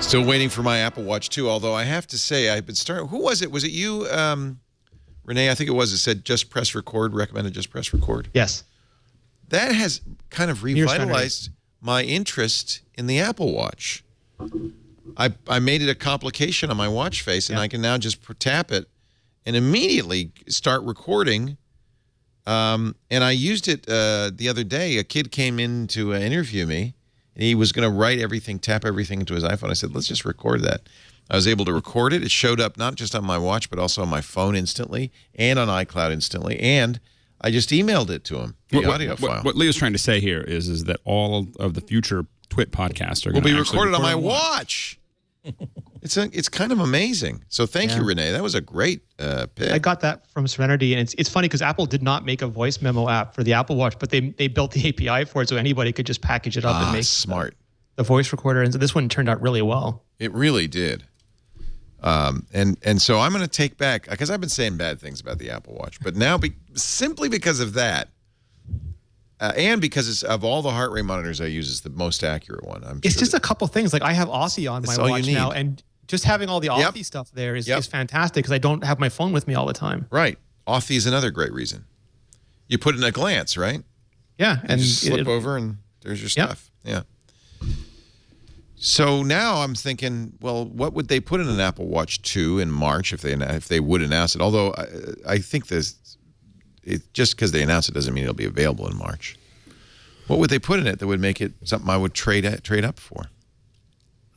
Still waiting for my Apple Watch 2, although I have to say I've been starting. Who was it? Was it you, Rene? I think it was. It said just press record, recommended just press record. Yes. That has kind of revitalized my interest in the Apple Watch. I made it a complication on my watch face, and I can now just tap it and immediately start recording. And I used it the other day. A kid came in to interview me. He was going to write everything, tap everything into his iPhone. I said, let's just record that. I was able to record it. It showed up not just on my watch, but also on my phone instantly and on iCloud instantly. And I just emailed it to him, the audio file. What Leo's trying to say here is that all of the future TWiT podcasts are going to be recorded on my watch. It's kind of amazing. So thank you, Rene. That was a great pick. I got that from Serenity, and it's funny because Apple did not make a voice memo app for the Apple Watch, but they built the API for it, so anybody could just package it up and make the voice recorder. And so this one turned out really well. It really did. And so I'm going to take back, because I've been saying bad things about the Apple Watch, but now simply because of that, and because of all the heart rate monitors I use, is the most accurate one. It's just a couple things. Like I have Authy on my watch now, and just having all the Authy stuff there is fantastic because I don't have my phone with me all the time. Right. Authy is another great reason. You put it in a glance, right? Yeah. And you just slip over and there's your stuff. Yeah. So now I'm thinking, well, what would they put in an Apple Watch 2 in March if they would announce it? Although I think just because they announce it doesn't mean it'll be available in March. What would they put in it that would make it something I would trade up for?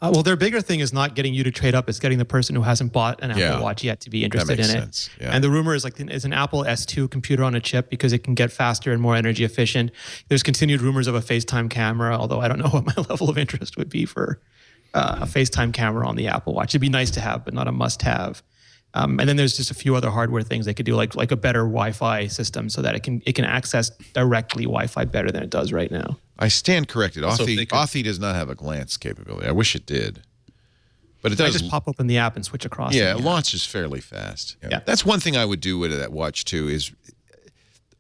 Well, their bigger thing is not getting you to trade up; it's getting the person who hasn't bought an Apple Watch yet to be interested in it. Yeah. And the rumor is is an Apple S2 computer on a chip because it can get faster and more energy efficient. There's continued rumors of a FaceTime camera, although I don't know what my level of interest would be for a FaceTime camera on the Apple Watch. It'd be nice to have, but not a must-have. And then there's just a few other hardware things they could do, like a better Wi-Fi system, so that it can access directly Wi-Fi better than it does right now. I stand corrected. Authy does not have a glance capability. I wish it did, but it does. I just pop open the app and switch across. Yeah, it launches fairly fast. Yeah, that's one thing I would do with that Watch 2 is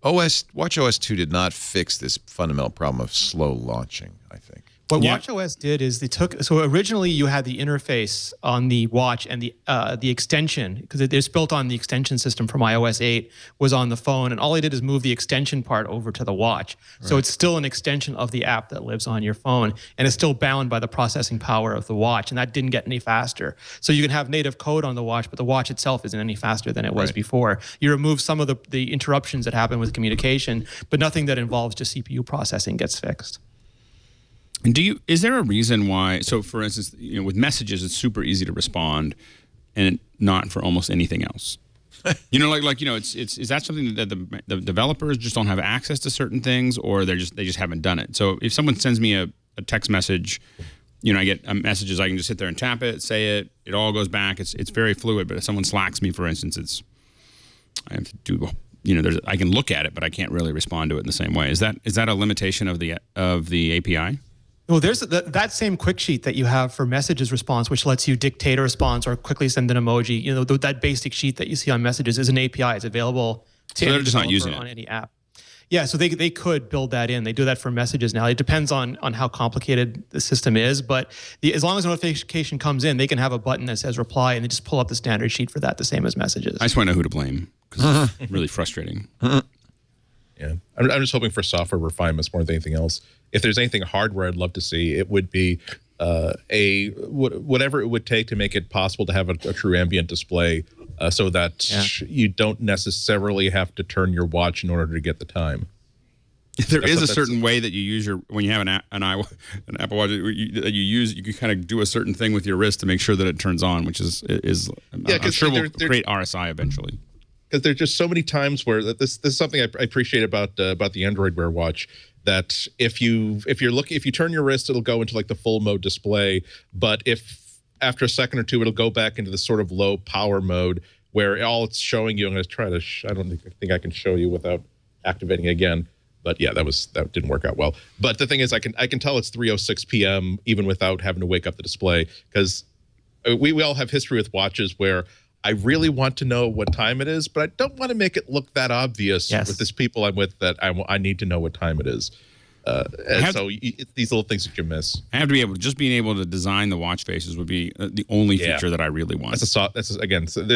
WatchOS 2 did not fix this fundamental problem of slow launching, I think. What WatchOS did is so originally you had the interface on the watch and the extension, because it's built on the extension system from iOS 8, was on the phone, and all they did is move the extension part over to the watch. Right. So it's still an extension of the app that lives on your phone, and it's still bound by the processing power of the watch, and that didn't get any faster. So you can have native code on the watch, but the watch itself isn't any faster than it was before. You remove some of the interruptions that happen with communication, but nothing that involves just CPU processing gets fixed. And is there a reason why? So, for instance, with messages, it's super easy to respond, and not for almost anything else. Is that something that the developers just don't have access to certain things, or they just haven't done it? So, if someone sends me a text message, I get messages, I can just sit there and tap it, say it, it all goes back. It's very fluid. But if someone Slacks me, for instance, I have to do. I can look at it, but I can't really respond to it in the same way. Is that a limitation of the API? Well, there's that same quick sheet that you have for messages response, which lets you dictate a response or quickly send an emoji. That basic sheet that you see on messages is an API. It's available to any developer on any app. Yeah, so they could build that in. They do that for messages now. It depends on how complicated the system is, but as long as a notification comes in, they can have a button that says reply, and they just pull up the standard sheet for that, the same as messages. I just want to know who to blame, because it's really frustrating. Yeah, I'm just hoping for software refinements more than anything else. If there's anything hardware I'd love to see, it would be whatever it would take to make it possible to have a true ambient display, so that you don't necessarily have to turn your watch in order to get the time. There is a certain way that you use when you have an Apple Watch that you can kind of do a certain thing with your wrist to make sure that it turns on, which I'm sure will create RSI eventually. Because there's just so many times where this is something I appreciate about the Android Wear watch, that if you turn your wrist, it'll go into like the full mode display, but if after a second or two, it'll go back into the sort of low power mode where all it's showing you. I'm going to try to. I don't think I can show you without activating it again. But yeah, that didn't work out well. But the thing is, I can tell it's 3:06 p.m. even without having to wake up the display, because we all have history with watches where I really want to know what time it is, but I don't want to make it look that obvious with this people I'm with that I need to know what time it is. It's these little things that you miss. I have to be able to being able to design the watch faces would be the only feature that I really want. Again. So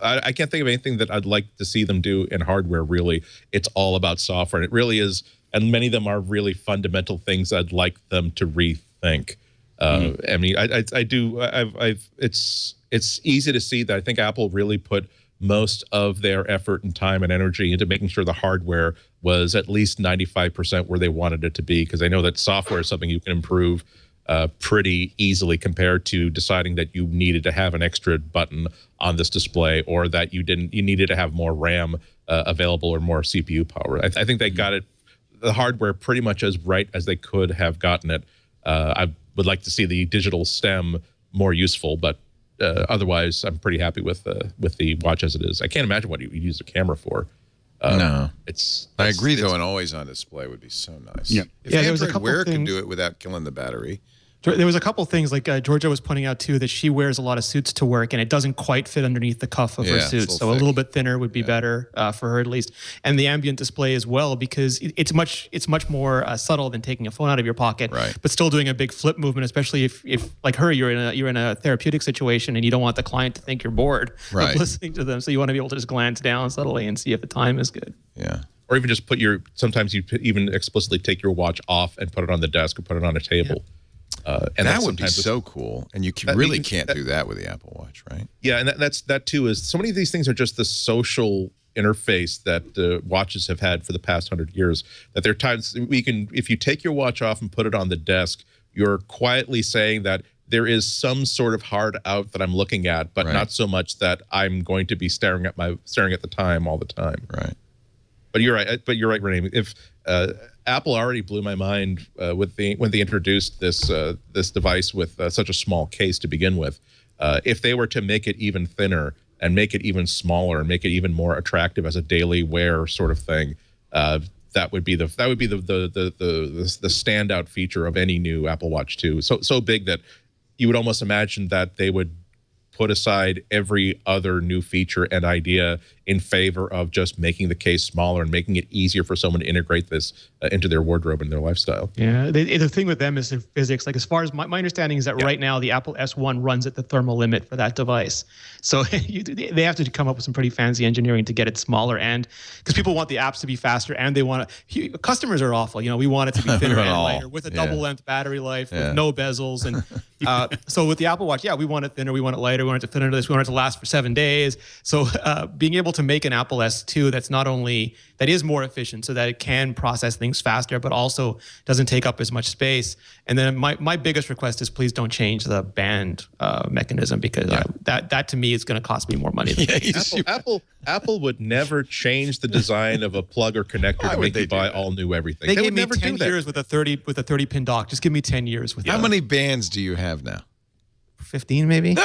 I can't think of anything that I'd like to see them do in hardware. Really, it's all about software, and it really is. And many of them are really fundamental things I'd like them to rethink. I mean, I do. It's easy to see that I think Apple really put most of their effort and time and energy into making sure the hardware was at least 95% where they wanted it to be, because I know that software is something you can improve pretty easily compared to deciding that you needed to have an extra button on this display, or that you needed to have more RAM available or more CPU power. I think they got the hardware pretty much as right as they could have gotten it. I would like to see the digital stem more useful, but otherwise, I'm pretty happy with the watch as it is. I can't imagine what you use the camera for. No, I agree though. An always-on display would be so nice. Yeah, if Android Wear can do it without killing the battery. There was a couple things like Georgia was pointing out too, that she wears a lot of suits to work and it doesn't quite fit underneath the cuff of her suit. So a little bit thinner would be better for her at least. And the ambient display as well, because it's much more subtle than taking a phone out of your pocket, but still doing a big flip movement, especially if like her, you're in a therapeutic situation and you don't want the client to think you're bored of listening to them. So you want to be able to just glance down subtly and see if the time is good. Yeah. Or even just sometimes you even explicitly take your watch off and put it on the desk or put it on a table. Yeah. And that would be so cool. And you really can't do that with the Apple Watch, right? Yeah, and that too is so many of these things are just the social interface that watches have had for the past 100 years. That there are times if you take your watch off and put it on the desk, you're quietly saying that there is some sort of hard out that I'm looking at, but not so much that I'm going to be staring at the time all the time. Right. But you're right, Rene. If Apple already blew my mind when they introduced this device with such a small case to begin with. If they were to make it even thinner and make it even smaller and make it even more attractive as a daily wear sort of thing, that would be the standout feature of any new Apple Watch 2. So big that you would almost imagine that they would put aside every other new feature and idea in favor of just making the case smaller and making it easier for someone to integrate this into their wardrobe and their lifestyle. Yeah, the thing with them is the physics. Like as far as my understanding is that right now the Apple S1 runs at the thermal limit for that device. So they have to come up with some pretty fancy engineering to get it smaller, and because people want the apps to be faster and they want to. Customers are awful. We want it to be thinner and lighter with a double length battery life with no bezels, and so with the Apple Watch, we want it thinner, we want it lighter, we want it to fit into this, we want it to last for 7 days. So being able to make an Apple S2 that is more efficient, so that it can process things faster, but also doesn't take up as much space. And then my biggest request is please don't change the band mechanism, because that to me is going to cost me more money. Apple would never change the design of a plug or connector to make you buy all new everything. They gave me 10 years with a 30 pin dock. Just give me 10 years with How many bands do you have now? 15 maybe.